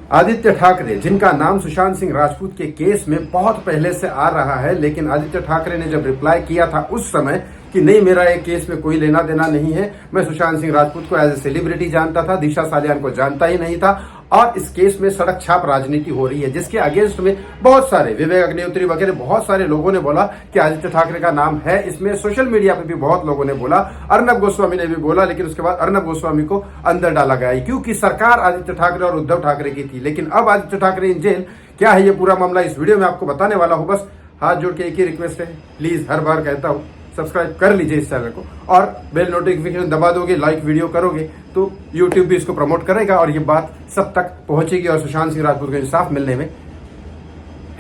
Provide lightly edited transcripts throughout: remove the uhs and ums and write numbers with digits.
आदित्य ठाकरे, जिनका नाम सुशांत सिंह राजपूत के केस में बहुत पहले से आ रहा है, लेकिन आदित्य ठाकरे ने जब रिप्लाई किया था उस समय कि नहीं, मेरा एक केस में कोई लेना देना नहीं है, मैं सुशांत सिंह राजपूत को एज ए सेलिब्रिटी जानता था, दिशा सालियान को जानता ही नहीं था, और इस केस में सड़क छाप राजनीति हो रही है, जिसके अगेंस्ट में बहुत सारे विवेक अग्निहोत्री वगैरह बहुत सारे लोगों ने बोला कि आदित्य ठाकरे का नाम है इसमें। सोशल मीडिया पे भी बहुत लोगों ने बोला, अर्नब गोस्वामी ने भी बोला, लेकिन उसके बाद अर्नब गोस्वामी को अंदर डाला गया क्योंकि सरकार आदित्य ठाकरे और उद्धव ठाकरे की थी। लेकिन अब आदित्य ठाकरे इन जेल। क्या है ये पूरा मामला, इस वीडियो में आपको बताने वाला हूं। बस हाथ जोड़ के एक ही रिक्वेस्ट है, प्लीज हर बार कहता हूं, सब्सक्राइब कर लीजिए इस चैनल को और बेल नोटिफिकेशन दबा दोगे, लाइक वीडियो करोगे तो यूट्यूब भी इसको प्रमोट करेगा और ये बात सब तक पहुंचेगी और सुशांत सिंह राजपूत को इंसाफ मिलने में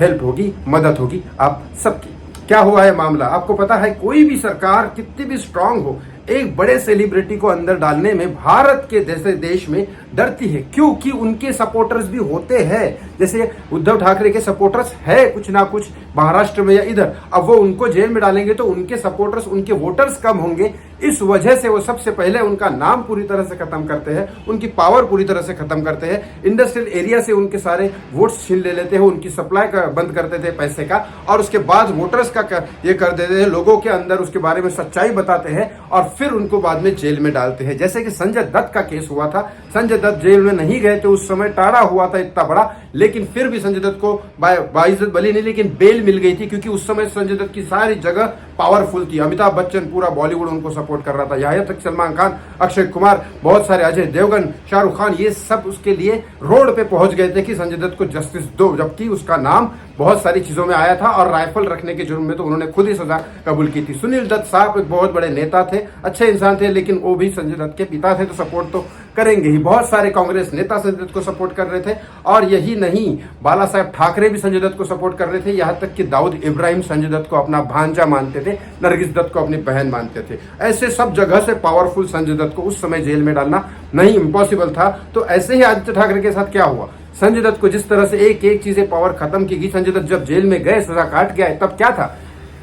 हेल्प होगी, मदद होगी आप सबकी। क्या हुआ है मामला, आपको पता है, कोई भी सरकार कितनी भी स्ट्रांग हो, एक बड़े सेलिब्रिटी को अंदर डालने में भारत के जैसे देश में डरती है, क्योंकि उनके सपोर्टर्स भी होते हैं। जैसे उद्धव ठाकरे के सपोर्टर्स है कुछ ना कुछ महाराष्ट्र में या इधर, अब वो उनको जेल में डालेंगे तो उनके सपोर्टर्स, उनके वोटर्स कम होंगे। इस वजह से वो सबसे पहले उनका नाम पूरी तरह से खत्म करते हैं, उनकी पावर पूरी तरह से खत्म करते हैं, इंडस्ट्रियल एरिया से उनके सारे वोट्स छीन ले लेते हैं, उनकी सप्लाई का बंद करते थे पैसे का, और उसके बाद वोटर्स का ये कर देते हैं, लोगों के अंदर उसके बारे में सच्चाई बताते हैं और फिर उनको बाद में जेल में डालते हैं। जैसे कि संजय दत्त का केस हुआ था, संजय दत्त जेल में नहीं गए थे, उस समय टाड़ा हुआ था इतना बड़ा, लेकिन फिर भी संजय दत्त को बाइज्जत बली नहीं, लेकिन बेल मिल गई थी क्योंकि उस समय संजय दत्त की सारी जगह पावरफुल थी। अमिताभ बच्चन, पूरा बॉलीवुड उनको सपोर्ट कर रहा था, यहाँ तक सलमान खान, अक्षय कुमार, बहुत सारे, अजय देवगन, शाहरुख खान, ये सब उसके लिए रोड पे पहुंच गए थे कि संजय दत्त को जस्टिस दो, जबकि उसका नाम बहुत सारी चीजों में आया था और राइफल रखने के जुर्म में तो उन्होंने खुद ही सजा कबूल की थी। सुनील दत्त साहब एक बहुत बड़े नेता थे, अच्छे इंसान थे, लेकिन वो भी संजय दत्त के पिता थे तो सपोर्ट तो करेंगे ही। बहुत सारे कांग्रेस नेता संजय दत्त को सपोर्ट कर रहे थे और यही नहीं, बाला साहेब ठाकरे भी संजय दत्त को सपोर्ट कर रहे थे, यहाँ तक कि दाऊद इब्राहिम संजय दत्त को अपना भांजा मानते थे, नरगिस दत्त को अपनी बहन मानते थे। ऐसे सब जगह से पावरफुल संजय दत्त को उस समय जेल में डालना नहीं इम्पॉसिबल था। तो ऐसे ही आदित्य ठाकरे के साथ क्या हुआ, संजय दत्त को जिस तरह से एक एक चीजें पावर खत्म की गई, संजय दत्त जब जेल में गए, सजा काट के आए, तब क्या था,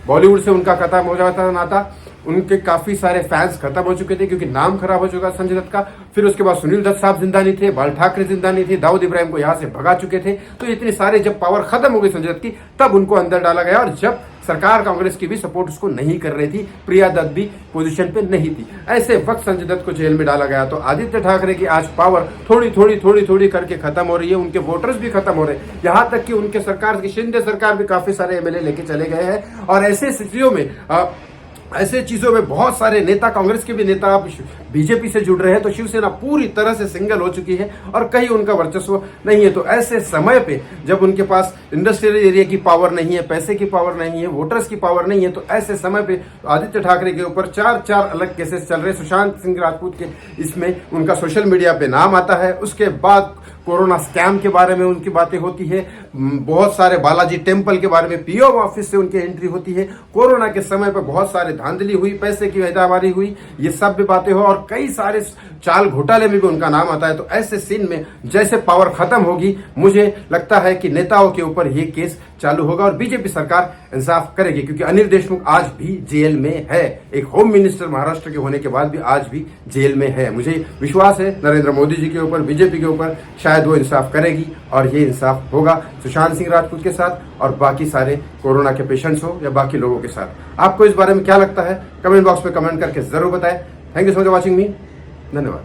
बॉलीवुड से उनका खत्म हो जाता नाता, उनके काफी सारे फैंस खत्म हो चुके थे क्योंकि नाम खराब हो चुका संजय दत्त का। फिर उसके बाद सुनील दत्त साहब जिंदा नहीं थे, बाल ठाकरे जिंदा नहीं थे, दाऊद इब्राहिम को यहाँ से भगा चुके थे। तो इतने सारे जब पावर खत्म हो गई संजय दत्त की, तब उनको अंदर डाला गया और जब सरकार कांग्रेस की भी सपोर्ट उसको नहीं कर रही थी, प्रिया दत्त भी पोजीशन पे नहीं थी, ऐसे वक्त संजय दत्त को जेल में डाला गया। तो आदित्य ठाकरे की आज पावर थोड़ी करके खत्म हो रही है, उनके वोटर्स भी खत्म हो रहे हैं, यहाँ तक कि उनके सरकार की शिंदे सरकार भी काफी सारे एमएलए लेके चले गए हैं। और ऐसे चीजों में बहुत सारे नेता, कांग्रेस के भी नेता बीजेपी से जुड़ रहे हैं, तो शिवसेना पूरी तरह से सिंगल हो चुकी है और कहीं उनका वर्चस्व नहीं है। तो ऐसे समय पे जब उनके पास इंडस्ट्रियल एरिया की पावर नहीं है, पैसे की पावर नहीं है, वोटर्स की पावर नहीं है, तो ऐसे समय पे आदित्य ठाकरे के ऊपर चार अलग केसेस चल रहे। सुशांत सिंह राजपूत के इसमें उनका सोशल मीडिया पे नाम आता है, उसके बाद कोरोना स्कैम के बारे में उनकी बातें होती है, बहुत सारे बालाजी टेम्पल के बारे में पीओ ऑफिस से उनकी एंट्री होती है, कोरोना के समय पर बहुत सारे धांधली हुई, पैसे की पैदावारी हुई, ये सब भी बातें हो और कई सारे चाल घोटाले में भी उनका नाम आता है। तो ऐसे सीन में जैसे पावर खत्म होगी, मुझे लगता है कि नेताओं के ऊपर ये केस चालू होगा और बीजेपी सरकार इंसाफ करेगी, क्योंकि अनिल देशमुख आज भी जेल में है, एक होम मिनिस्टर महाराष्ट्र के होने के बाद भी आज भी जेल में है। मुझे विश्वास है नरेंद्र मोदी जी के ऊपर, बीजेपी के ऊपर, शायद वो इंसाफ करेगी और ये इंसाफ होगा सुशांत सिंह राजपूत के साथ और बाकी सारे कोरोना के पेशेंट्स हो या बाकी लोगों के साथ। आपको इस बारे में क्या लगता है, कमेंट बॉक्स में कमेंट करके जरूर बताएं। Thank you so much for watching मी, धन्यवाद।